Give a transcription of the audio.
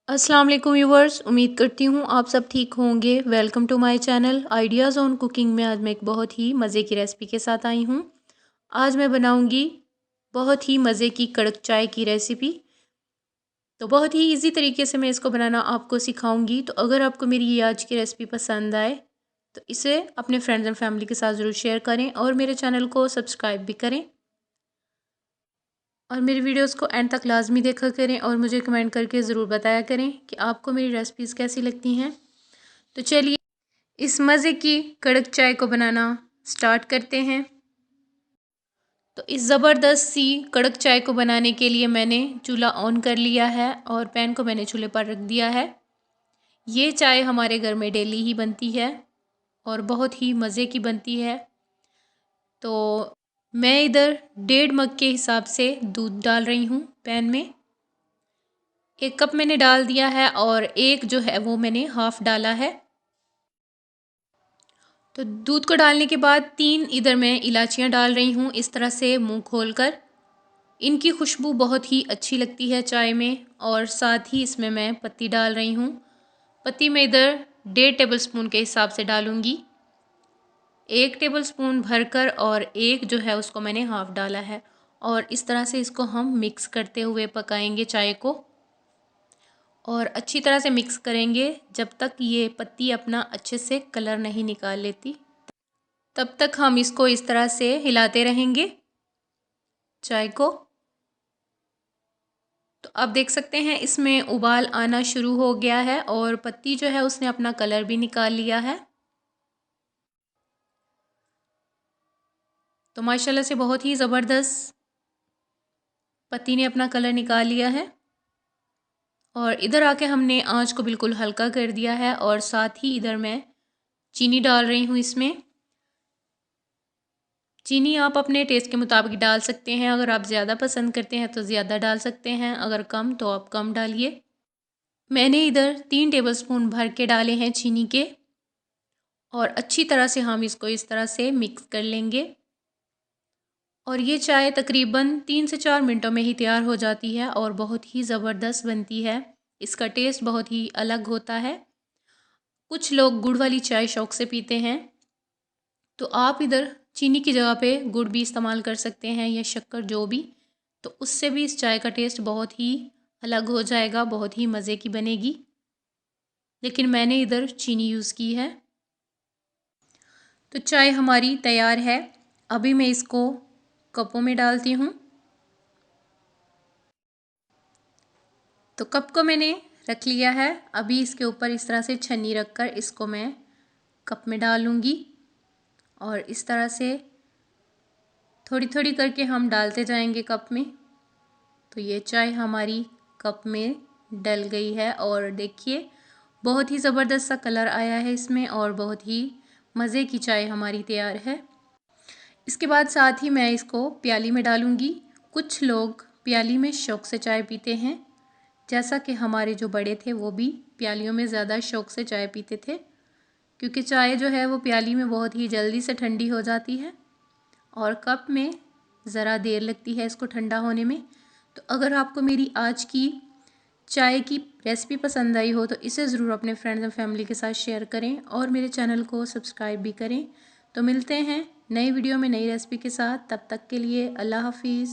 अस्सलाम वालेकुम व्यूवर्स, उम्मीद करती हूँ आप सब ठीक होंगे। Welcome to my channel ideas on cooking में आज मैं एक बहुत ही मज़े की रेसिपी के साथ आई हूँ। आज मैं बनाऊँगी बहुत ही मज़े की कड़क चाय की रेसिपी। तो बहुत ही इजी तरीके से मैं इसको बनाना आपको सिखाऊंगी। तो अगर आपको मेरी ये आज की रेसिपी पसंद आए तो इसे अपने फ्रेंड्स एंड फैमिली के साथ ज़रूर शेयर करें और मेरे चैनल को सब्सक्राइब भी करें और मेरी वीडियोस को एंड तक लाजमी देखा करें और मुझे कमेंट करके ज़रूर बताया करें कि आपको मेरी रेसिपीज़ कैसी लगती हैं। तो चलिए इस मज़े की कड़क चाय को बनाना स्टार्ट करते हैं। तो इस ज़बरदस्त सी कड़क चाय को बनाने के लिए मैंने चूल्हा ऑन कर लिया है और पैन को मैंने चूल्हे पर रख दिया है। ये चाय हमारे घर में डेली ही बनती है और बहुत ही मज़े की बनती है। तो मैं इधर 1.5 मग के हिसाब से दूध डाल रही हूँ पैन में। 1 कप मैंने डाल दिया है और एक जो है वो मैंने हाफ़ डाला है। तो दूध को डालने के बाद 3 इधर मैं इलायचियाँ डाल रही हूँ इस तरह से मुंह खोलकर। इनकी खुशबू बहुत ही अच्छी लगती है चाय में। और साथ ही इसमें मैं पत्ती डाल रही हूँ। पत्ती मैं इधर 1.5 टेबलस्पून के हिसाब से डालूँगी। 1 टेबलस्पून भरकर और एक जो है उसको मैंने हाफ़ डाला है। और इस तरह से इसको हम मिक्स करते हुए पकाएंगे चाय को और अच्छी तरह से मिक्स करेंगे जब तक ये पत्ती अपना अच्छे से कलर नहीं निकाल लेती। तब तक हम इसको इस तरह से हिलाते रहेंगे चाय को। तो आप देख सकते हैं इसमें उबाल आना शुरू हो गया है और पत्ती जो है उसने अपना कलर भी निकाल लिया है। तो माशाल्लाह से बहुत ही ज़बरदस्त पत्ती ने अपना कलर निकाल लिया है। और इधर आके हमने आंच को बिल्कुल हल्का कर दिया है और साथ ही इधर मैं चीनी डाल रही हूँ इसमें। चीनी आप अपने टेस्ट के मुताबिक डाल सकते हैं। अगर आप ज़्यादा पसंद करते हैं तो ज़्यादा डाल सकते हैं, अगर कम तो आप कम डालिए। मैंने इधर 3 टेबलस्पून भर के डाले हैं चीनी के और अच्छी तरह से हम इसको इस तरह से मिक्स कर लेंगे। और ये चाय तकरीबन 3 से 4 मिनटों में ही तैयार हो जाती है और बहुत ही ज़बरदस्त बनती है। इसका टेस्ट बहुत ही अलग होता है। कुछ लोग गुड़ वाली चाय शौक़ से पीते हैं, तो आप इधर चीनी की जगह पे गुड़ भी इस्तेमाल कर सकते हैं या शक्कर जो भी। तो उससे भी इस चाय का टेस्ट बहुत ही अलग हो जाएगा, बहुत ही मज़े की बनेगी। लेकिन मैंने इधर चीनी यूज़ की है। तो चाय हमारी तैयार है। अभी मैं इसको कपों में डालती हूँ। तो कप को मैंने रख लिया है। अभी इसके ऊपर इस तरह से छन्नी रखकर इसको मैं कप में डालूँगी और इस तरह से थोड़ी थोड़ी करके हम डालते जाएंगे कप में। तो ये चाय हमारी कप में डल गई है और देखिए बहुत ही ज़बरदस्त सा कलर आया है इसमें और बहुत ही मज़े की चाय हमारी तैयार है। इसके बाद साथ ही मैं इसको प्याली में डालूँगी। कुछ लोग प्याली में शौक़ से चाय पीते हैं, जैसा कि हमारे जो बड़े थे वो भी प्यालियों में ज़्यादा शौक़ से चाय पीते थे, क्योंकि चाय जो है वो प्याली में बहुत ही जल्दी से ठंडी हो जाती है और कप में ज़रा देर लगती है इसको ठंडा होने में। तो अगर आपको मेरी आज की चाय की रेसिपी पसंद आई हो तो इसे ज़रूर अपने फ्रेंड्स एंड फैमिली के साथ शेयर करें और मेरे चैनल को सब्सक्राइब भी करें। तो मिलते हैं नई वीडियो में नई रेसिपी के साथ। तब तक के लिए अल्लाह हाफिज़।